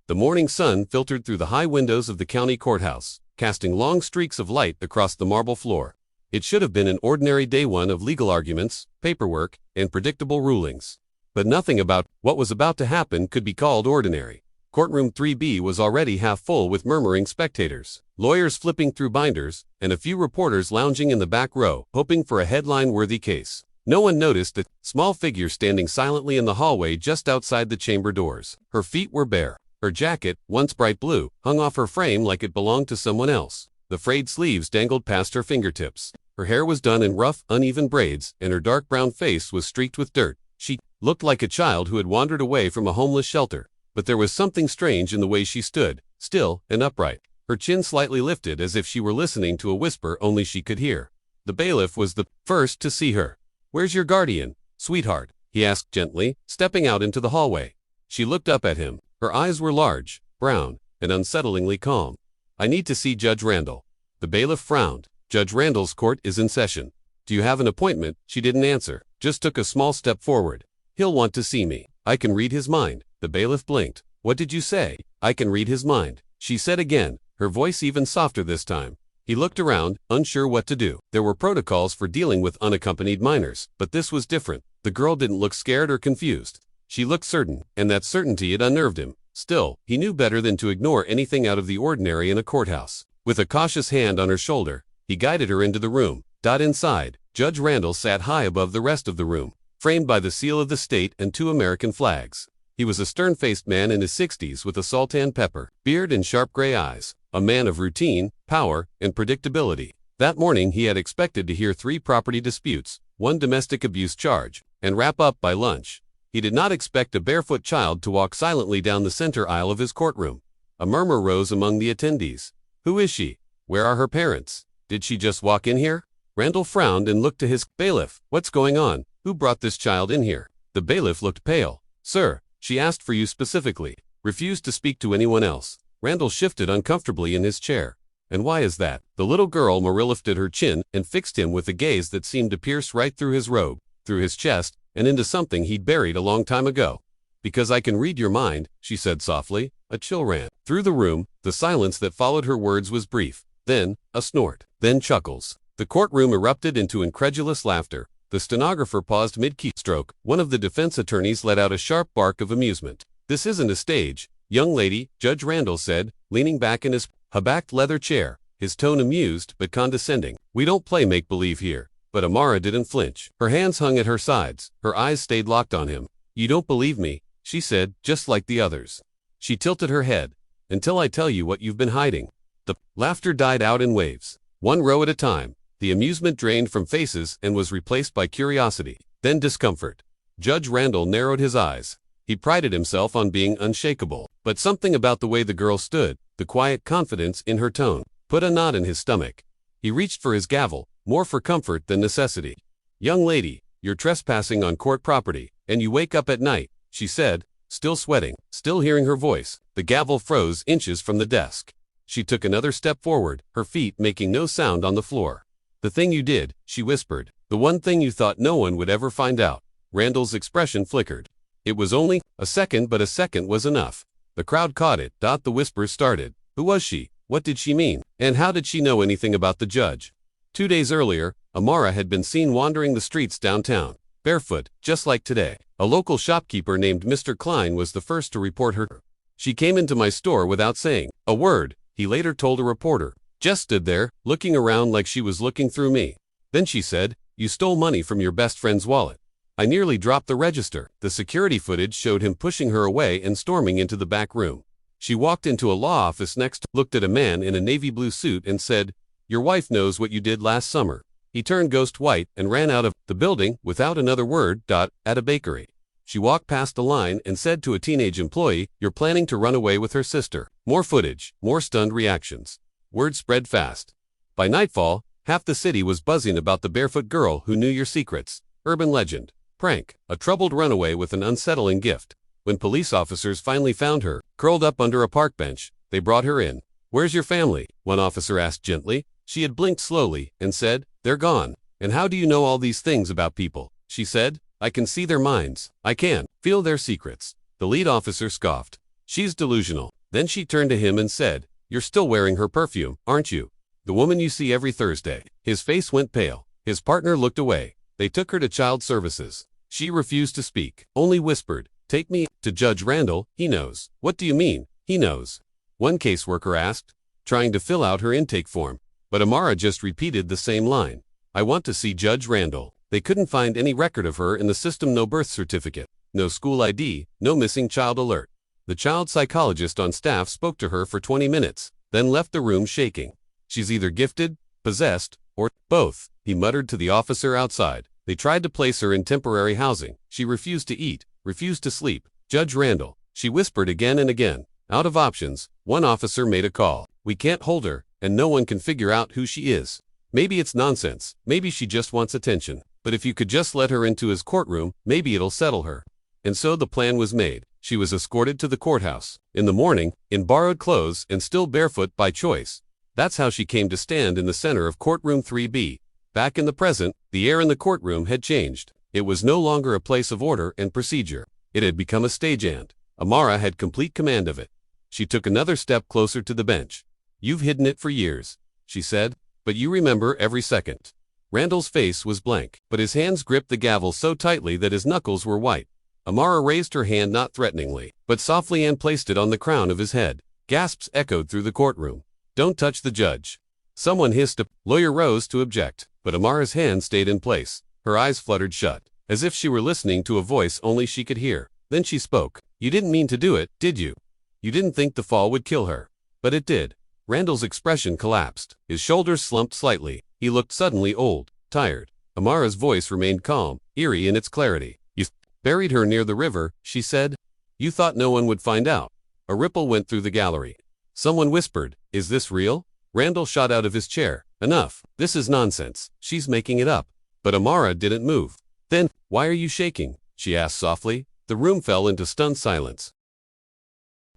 The morning sun filtered through the high windows of the county courthouse, casting long streaks of light across the marble floor. It should have been an ordinary day one of legal arguments, paperwork, and predictable rulings. But nothing about what was about to happen could be called ordinary. Courtroom 3B was already half full with murmuring spectators, lawyers flipping through binders, and a few reporters lounging in the back row, hoping for a headline-worthy case. No one noticed a small figure standing silently in the hallway just outside the chamber doors. Her feet were bare. Her jacket, once bright blue, hung off her frame like it belonged to someone else. The frayed sleeves dangled past her fingertips. Her hair was done in rough, uneven braids, and her dark brown face was streaked with dirt. She looked like a child who had wandered away from a homeless shelter. But there was something strange in the way she stood, still and upright, her chin slightly lifted as if she were listening to a whisper only she could hear. The bailiff was the first to see her. "Where's your guardian, sweetheart?" he asked gently, stepping out into the hallway. She looked up at him. Her eyes were large, brown, and unsettlingly calm. "I need to see Judge Randall." The bailiff frowned. "Judge Randall's court is in session. Do you have an appointment?" She didn't answer, just took a small step forward. "He'll want to see me. I can read his mind." The bailiff blinked. "What did you say?" "I can read his mind," she said again, her voice even softer this time. He looked around, unsure what to do. There were protocols for dealing with unaccompanied minors, but this was different. The girl didn't look scared or confused. She looked certain, and that certainty had unnerved him. Still, he knew better than to ignore anything out of the ordinary in a courthouse. With a cautious hand on her shoulder, he guided her into the room. Inside, Judge Randall sat high above the rest of the room, framed by the seal of the state and 2 American flags. He was a stern-faced man in his 60s with a sultan-pepper beard and sharp gray eyes, a man of routine, power, and predictability. That morning he had expected to hear 3 property disputes, 1 domestic abuse charge, and wrap up by lunch. He did not expect a barefoot child to walk silently down the center aisle of his courtroom. A murmur rose among the attendees. "Who is she? Where are her parents? Did she just walk in here?" Randall frowned and looked to his bailiff. "What's going on? Who brought this child in here?" The bailiff looked pale. "Sir, she asked for you specifically. Refused to speak to anyone else." Randall shifted uncomfortably in his chair. "And why is that?" The little girl Maria lifted her chin and fixed him with a gaze that seemed to pierce right through his robe, through his chest, and into something he'd buried a long time ago. "Because I can read your mind," she said softly. A chill ran through the room. The silence that followed her words was brief. Then, a snort. Then chuckles. The courtroom erupted into incredulous laughter. The stenographer paused mid-keystroke. One of the defense attorneys let out a sharp bark of amusement. "This isn't a stage, young lady," Judge Randall said, leaning back in his backed leather chair, his tone amused but condescending. "We don't play make-believe here." But Amara didn't flinch. Her hands hung at her sides. Her eyes stayed locked on him. "You don't believe me," she said, just like the others. She tilted her head. "Until I tell you what you've been hiding." The laughter died out in waves, 1 row at a time. The amusement drained from faces and was replaced by curiosity, then discomfort. Judge Randall narrowed his eyes. He prided himself on being unshakable, but something about the way the girl stood, the quiet confidence in her tone, put a knot in his stomach. He reached for his gavel, more for comfort than necessity. "Young lady, you're trespassing on court property, and you wake up at night," she said, still sweating, still hearing her voice. The gavel froze inches from the desk. She took another step forward, her feet making no sound on the floor. "The thing you did," she whispered. "The one thing you thought no one would ever find out." Randall's expression flickered. It was only a second, but a second was enough. The crowd caught it. The whispers started. Who was she? What did she mean? And how did she know anything about the judge? 2 days earlier, Amara had been seen wandering the streets downtown, barefoot, just like today. A local shopkeeper named Mr. Klein was the first to report her. "She came into my store without saying a word," he later told a reporter. "Just stood there, looking around like she was looking through me. Then she said, 'You stole money from your best friend's wallet.' I nearly dropped the register." The security footage showed him pushing her away and storming into the back room. She walked into a law office next, looked at a man in a navy blue suit and said, "Your wife knows what you did last summer." He turned ghost white and ran out of the building without another word. At a bakery, she walked past the line and said to a teenage employee, "You're planning to run away with her sister." More footage, more stunned reactions. Word spread fast. By nightfall, half the city was buzzing about the barefoot girl who knew your secrets. Urban legend. Prank. A troubled runaway with an unsettling gift. When police officers finally found her, curled up under a park bench, they brought her in. "Where's your family?" one officer asked gently. She had blinked slowly and said, "They're gone." "And how do you know all these things about people?" she said. "I can see their minds. I can feel their secrets." The lead officer scoffed. "She's delusional. Then she turned to him and said, "You're still wearing her perfume, aren't you? The woman you see every Thursday." His face went pale. His partner looked away. They took her to child services. She refused to speak, only whispered, "Take me to Judge Randall, he knows." "What do you mean, he knows?" one caseworker asked, trying to fill out her intake form. But Amara just repeated the same line. "I want to see Judge Randall." They couldn't find any record of her in the system, no birth certificate, no school ID, no missing child alert. The child psychologist on staff spoke to her for 20 minutes, then left the room shaking. "She's either gifted, possessed, or both," he muttered to the officer outside. They tried to place her in temporary housing. She refused to eat, refused to sleep. "Judge Randall," she whispered again and again. Out of options, one officer made a call. "We can't hold her, and no one can figure out who she is. Maybe it's nonsense, maybe she just wants attention. But if you could just let her into his courtroom, maybe it'll settle her." And so the plan was made. She was escorted to the courthouse. In the morning, in borrowed clothes and still barefoot by choice. That's how she came to stand in the center of courtroom 3B. Back in the present, the air in the courtroom had changed. It was no longer a place of order and procedure. It had become a stagehand. Amara had complete command of it. She took another step closer to the bench. "You've hidden it for years," she said, "but you remember every second." Randall's face was blank, but his hands gripped the gavel so tightly that his knuckles were white. Amara raised her hand not threateningly, but softly, and placed it on the crown of his head. Gasps echoed through the courtroom. "Don't touch the judge." Someone hissed. A lawyer rose to object, but Amara's hand stayed in place. Her eyes fluttered shut, as if she were listening to a voice only she could hear. Then she spoke. "You didn't mean to do it, did you? You didn't think the fall would kill her." "But it did." Randall's expression collapsed. His shoulders slumped slightly. He looked suddenly old, tired. Amara's voice remained calm, eerie in its clarity. "You buried her near the river," she said. "You thought no one would find out." A ripple went through the gallery. Someone whispered, "Is this real?" Randall shot out of his chair. "Enough. This is nonsense. She's making it up." But Amara didn't move. "Then, why are you shaking?" she asked softly. The room fell into stunned silence.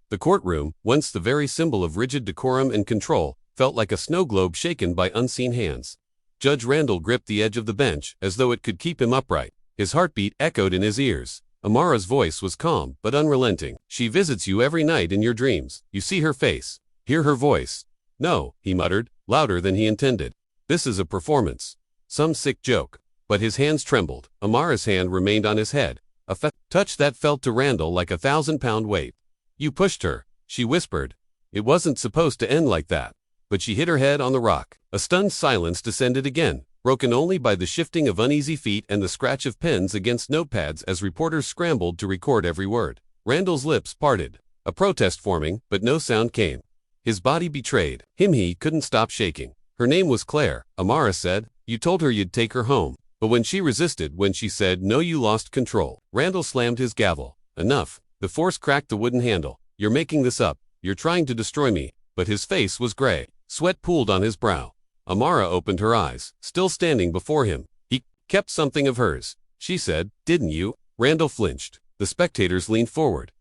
The courtroom, once the very symbol of rigid decorum and control, felt like a snow globe shaken by unseen hands. Judge Randall gripped the edge of the bench as though it could keep him upright. His heartbeat echoed in his ears. Amara's voice was calm but unrelenting. "She visits you every night in your dreams. You see her face, hear her voice." "No," he muttered, louder than he intended. "This is a performance. Some sick joke." But his hands trembled. Amara's hand remained on his head. A touch that felt to Randall like a 1,000-pound weight. "You pushed her," she whispered. "It wasn't supposed to end like that." But she hit her head on the rock. A stunned silence descended again, broken only by the shifting of uneasy feet and the scratch of pens against notepads as reporters scrambled to record every word. Randall's lips parted, a protest forming, but no sound came. His body betrayed him. He couldn't stop shaking. "Her name was Claire," Amara said. "You told her you'd take her home. But when she resisted, when she said no, you lost control." Randall slammed his gavel. "Enough." The force cracked the wooden handle. "You're making this up. You're trying to destroy me." But his face was gray. Sweat pooled on his brow. Amara opened her eyes, still standing before him. "He kept something of hers," she said. "Didn't you?" Randall flinched. The spectators leaned forward.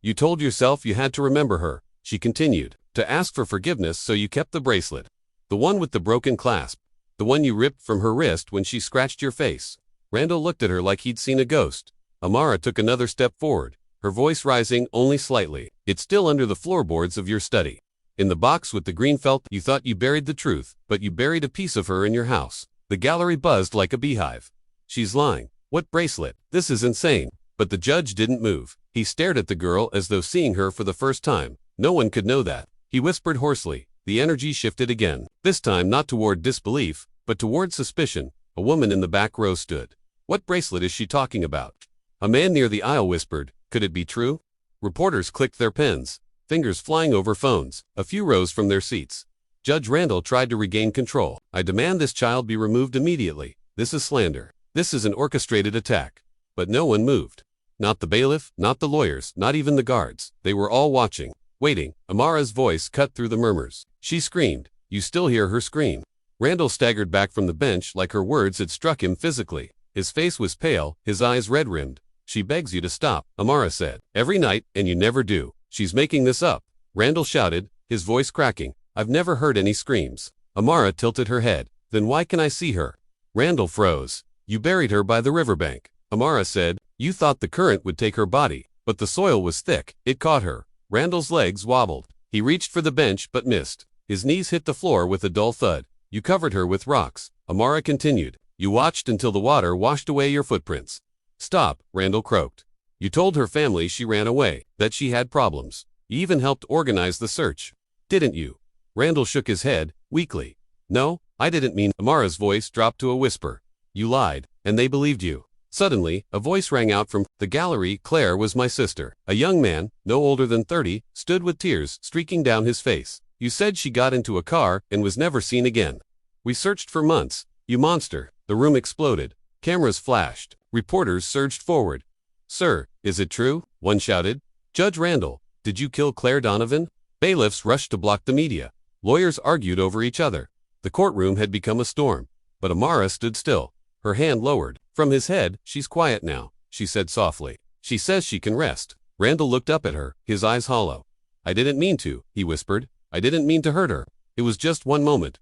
"You told yourself you had to remember her," she continued, "to ask for forgiveness, so you kept the bracelet. The one with the broken clasp. The one you ripped from her wrist when she scratched your face." Randall looked at her like he'd seen a ghost. Amara took another step forward, her voice rising only slightly. "It's still under the floorboards of your study. In the box with the green felt. You thought you buried the truth, but you buried a piece of her in your house." The gallery buzzed like a beehive. "She's lying." "What bracelet? This is insane." But the judge didn't move. He stared at the girl as though seeing her for the first time. No one could know that. He whispered hoarsely. The energy shifted again, this time not toward disbelief, but toward suspicion. A woman in the back row stood. "What bracelet is she talking about?" A man near the aisle whispered. "Could it be true?" Reporters clicked their pens, fingers flying over phones. A few rose from their seats. Judge Randall tried to regain control. "I demand this child be removed immediately. This is slander. This is an orchestrated attack." But no one moved. Not the bailiff, not the lawyers, not even the guards. They were all watching, waiting. Amara's voice cut through the murmurs. She screamed. You still hear her scream. Randall staggered back from the bench like her words had struck him physically. His face was pale, his eyes red-rimmed. "She begs you to stop," Amara said. "Every night, and you never do. She's making this up." Randall shouted, his voice cracking. "I've never heard any screams." Amara tilted her head. "Then why can I see her?" Randall froze. "You buried her by the riverbank," Amara said. "You thought the current would take her body, but the soil was thick. It caught her. Randall's legs wobbled. He reached for the bench but missed. His knees hit the floor with a dull thud. You covered her with rocks, Amara continued. You watched until the water washed away your footprints. Stop, Randall croaked. You told her family she ran away, that she had problems. You even helped organize the search. Didn't you? Randall shook his head, weakly. No, I didn't mean. Amara's voice dropped to a whisper. You lied, and they believed you. Suddenly, a voice rang out from the gallery. Claire was my sister. A young man, no older than 30, stood with tears streaking down his face. You said she got into a car and was never seen again. We searched for months. You monster. The room exploded. Cameras flashed. Reporters surged forward. Sir, is it true? One shouted. Judge Randall, did you kill Claire Donovan? Bailiffs rushed to block the media. Lawyers argued over each other. The courtroom had become a storm. But Amara stood still, her hand lowered. From his head, she's quiet now, she said softly. She says she can rest. Randall looked up at her, his eyes hollow. I didn't mean to, he whispered. I didn't mean to hurt her. It was just one moment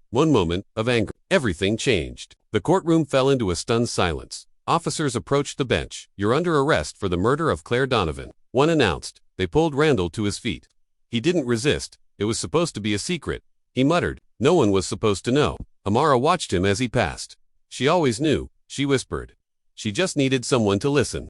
of anger. Everything changed. The courtroom fell into a stunned silence. Officers approached the bench. You're under arrest for the murder of Claire Donovan. One announced. They pulled Randall to his feet. He didn't resist. It was supposed to be a secret. He muttered. No one was supposed to know. Amara watched him as he passed. She always knew, she whispered. She just needed someone to listen.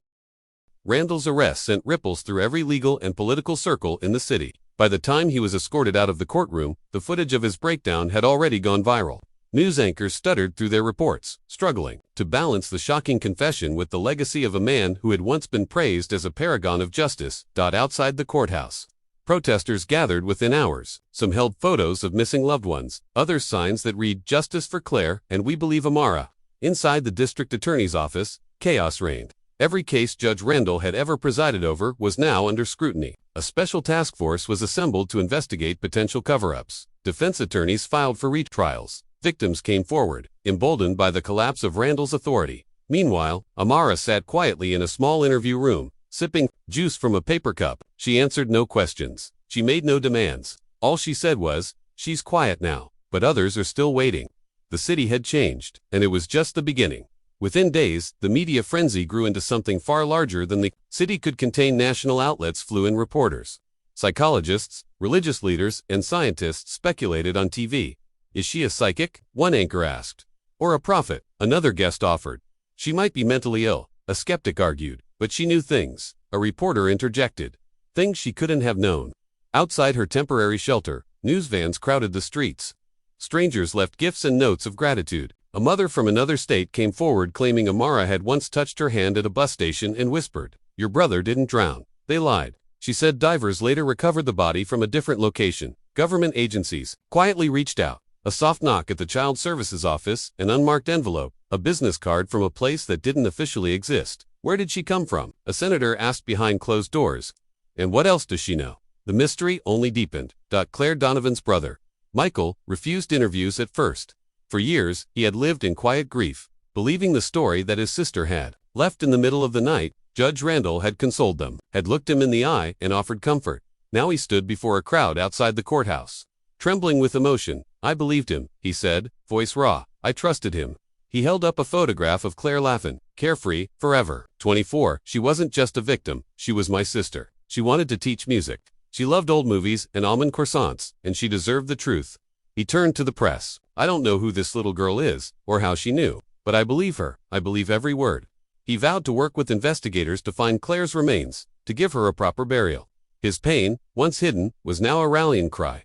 Randall's arrest sent ripples through every legal and political circle in the city. By the time he was escorted out of the courtroom, the footage of his breakdown had already gone viral. News anchors stuttered through their reports, struggling to balance the shocking confession with the legacy of a man who had once been praised as a paragon of justice. Outside the courthouse, protesters gathered within hours. Some held photos of missing loved ones, others signs that read "Justice for Claire" and "We Believe Amara." Inside the district attorney's office, chaos reigned. Every case Judge Randall had ever presided over was now under scrutiny. A special task force was assembled to investigate potential cover-ups. Defense attorneys filed for retrials. Victims came forward, emboldened by the collapse of Randall's authority. Meanwhile, Amara sat quietly in a small interview room, sipping juice from a paper cup. She answered no questions. She made no demands. All she said was, "She's quiet now, but others are still waiting." The city had changed, and it was just the beginning. Within days, the media frenzy grew into something far larger than the city could contain. National outlets flew in reporters. Psychologists, religious leaders, and scientists speculated on TV. Is she a psychic? One anchor asked. Or a prophet? Another guest offered. She might be mentally ill, a skeptic argued, but she knew things. A reporter interjected. Things she couldn't have known. Outside her temporary shelter, news vans crowded the streets. Strangers left gifts and notes of gratitude. A mother from another state came forward claiming Amara had once touched her hand at a bus station and whispered, "Your brother didn't drown." They lied. She said divers later recovered the body from a different location. Government agencies quietly reached out. A soft knock at the Child Services office, an unmarked envelope, a business card from a place that didn't officially exist. Where did she come from? A senator asked behind closed doors. And what else does she know? The mystery only deepened. Claire Donovan's brother, Michael, refused interviews at first. For years, he had lived in quiet grief, believing the story that his sister had. Left in the middle of the night, Judge Randall had consoled them, had looked him in the eye and offered comfort. Now he stood before a crowd outside the courthouse. Trembling with emotion, "I believed him," he said, voice raw. "I trusted him." He held up a photograph of Claire Laffin, carefree, forever. 24, she wasn't just a victim, she was my sister. She wanted to teach music. She loved old movies and almond croissants, and she deserved the truth. He turned to the press. "I don't know who this little girl is, or how she knew, but I believe her. I believe every word." He vowed to work with investigators to find Claire's remains, to give her a proper burial. His pain, once hidden, was now a rallying cry.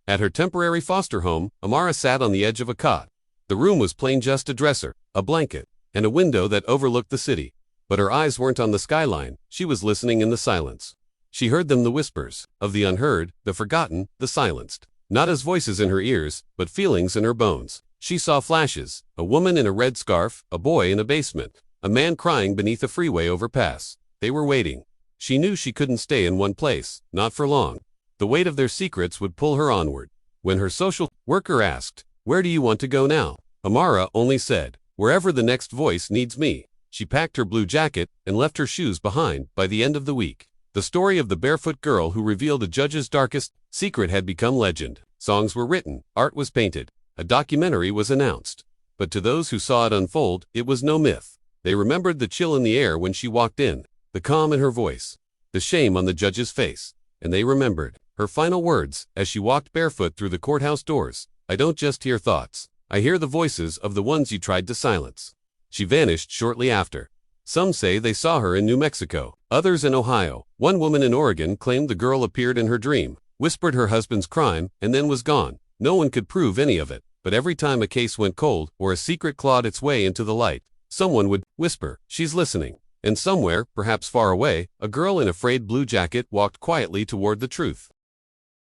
At her temporary foster home, Amara sat on the edge of a cot. The room was plain, just a dresser, a blanket, and a window that overlooked the city. But her eyes weren't on the skyline, she was listening in the silence. She heard them, the whispers, of the unheard, the forgotten, the silenced. Not as voices in her ears, but feelings in her bones. She saw flashes, a woman in a red scarf, a boy in a basement, a man crying beneath a freeway overpass. They were waiting. She knew she couldn't stay in one place, not for long. The weight of their secrets would pull her onward. When her social worker asked, "Where do you want to go now?" Amara only said, "Wherever the next voice needs me." She packed her blue jacket and left her shoes behind. By the end of the week, the story of the barefoot girl who revealed a judge's darkest secret had become legend. Songs were written, art was painted, a documentary was announced. But to those who saw it unfold, it was no myth. They remembered the chill in the air when she walked in, the calm in her voice, the shame on the judge's face. And they remembered her final words as she walked barefoot through the courthouse doors. I don't just hear thoughts. I hear the voices of the ones you tried to silence. She vanished shortly after. Some say they saw her in New Mexico, others in Ohio. One woman in Oregon claimed the girl appeared in her dream, whispered her husband's crime, and then was gone. No one could prove any of it, but every time a case went cold or a secret clawed its way into the light, someone would whisper, "She's listening." And somewhere, perhaps far away, a girl in a frayed blue jacket walked quietly toward the truth.